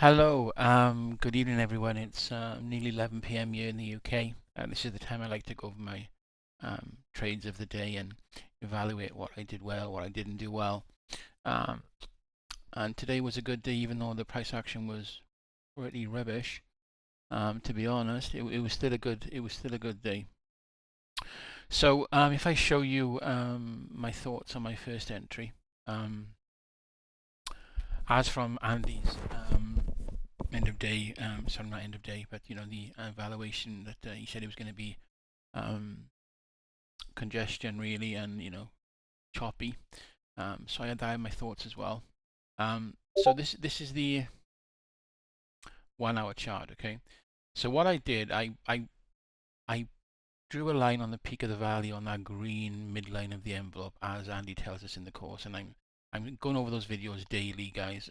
Hello, good evening everyone. It's nearly 11 p.m. here in the UK. This is the time I like to go over my trades of the day and evaluate what I did well, what I didn't do well. Um, and today was a good day, even though the price action was pretty rubbish. To be honest, it was still a good day. So if I show you my thoughts on my first entry, um, as from Andy's end of day, sorry, not end of day, but the evaluation that he said it was going to be um, congestion really, and choppy. So I had that in my thoughts as well. So this is the 1 hour chart. Okay. So what I did, I drew a line on the peak of the valley on that green midline of the envelope, as Andy tells us in the course, and I'm going over those videos daily, guys.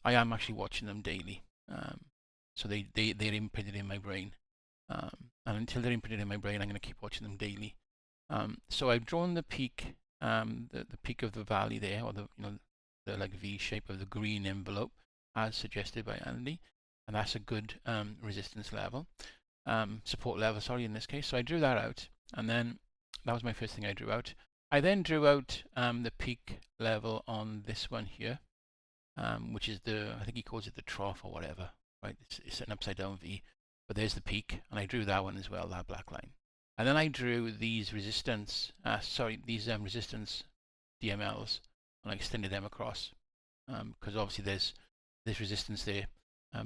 I am actually watching them daily. So they're imprinted in my brain. And until they're imprinted in my brain, I'm going to keep watching them daily. So I've drawn the peak, the peak of the valley there, or the like V shape of the green envelope, as suggested by Andy, and that's a good resistance level, support level, sorry, in this case. So I drew that out, and then that was my first thing I drew out. I then drew out the peak level on this one here, which is I think he calls it the trough or whatever, right? It's an upside down V, but there's the peak, and I drew that one as well, that black line. And then I drew these resistance, resistance DMLs, and I extended them across, because obviously there's resistance there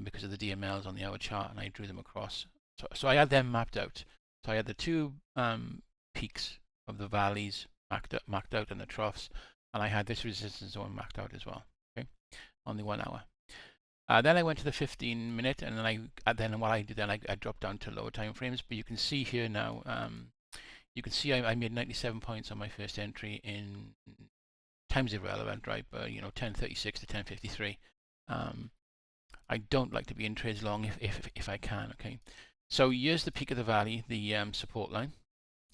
because of the DMLs on the hour chart, and I drew them across. So I had them mapped out. So I had the two peaks of the valleys marked out and the troughs, and I had this resistance zone marked out as well. Okay, on the 1 hour. Then I went to the 15-minute, and then what I did then, I dropped down to lower time frames. But you can see here now, you can see I made 97 points on my first entry in time's irrelevant, right? But 10:36 to 10:53. I don't like to be in trades long if I can. Okay, so here's the peak of the valley, the support line.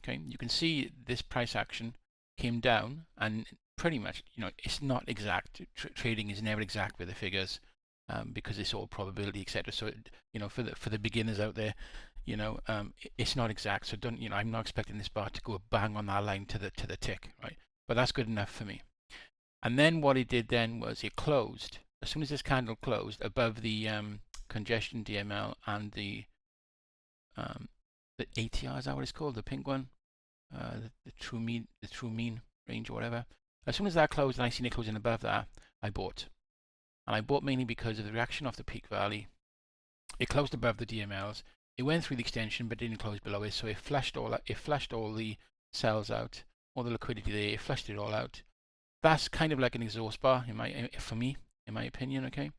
Okay, you can see this price action came down, and pretty much, it's not exact. Trading is never exact with the figures. Because it's all probability, etc. So for the beginners out there, it's not exact. So don't I'm not expecting this bar to go bang on that line to the tick, right? But that's good enough for me. And then what it did then was it closed as soon as this candle closed above the congestion DML and the ATR, is that what it's called, the pink one, the true mean range or whatever. As soon as that closed and I seen it closing above that, I bought. And I bought mainly because of the reaction off the peak valley. It closed above the DMLs. It went through the extension but didn't close below it, so it flushed all the cells out, all the liquidity there. It flushed it all out. That's kind of like an exhaust bar for me, in my opinion. Okay.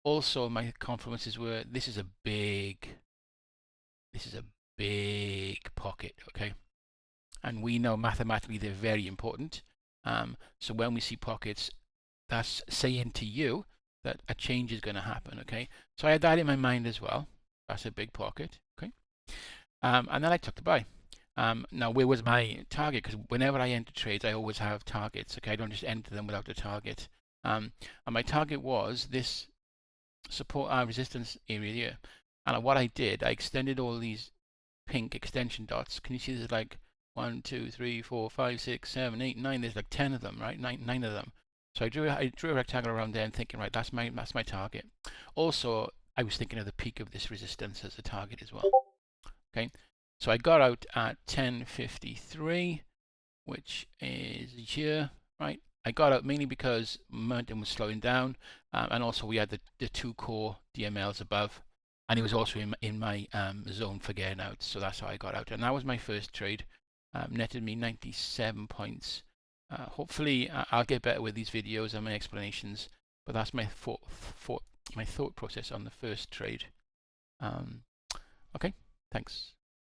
Also, my confluences were this is a big pocket. Okay, and we know mathematically they're very important. So when we see pockets, that's saying to you that a change is going to happen. Okay, so I had that in my mind as well. That's a big pocket. Okay, and then I took the buy. Now, where was my target? Because whenever I enter trades, I always have targets. Okay, I don't just enter them without a target. And my target was this support resistance area here. And what I did, I extended all these pink extension dots. Can you see there's like 1, 2, 3, 4, 5, 6, 7, 8, 9. There's like 10 of them, right? Nine of them. So I drew a rectangle around there and thinking, right, that's my target. Also, I was thinking of the peak of this resistance as a target as well. Okay, so I got out at 10:53, which is here, right? I got out mainly because momentum was slowing down, and also we had the two core DMLs above, and it was also in my zone for getting out. So that's how I got out, and that was my first trade. Netted me 97 points. Hopefully I'll get better with these videos and my explanations, but that's my thought process on the first trade. Okay, thanks.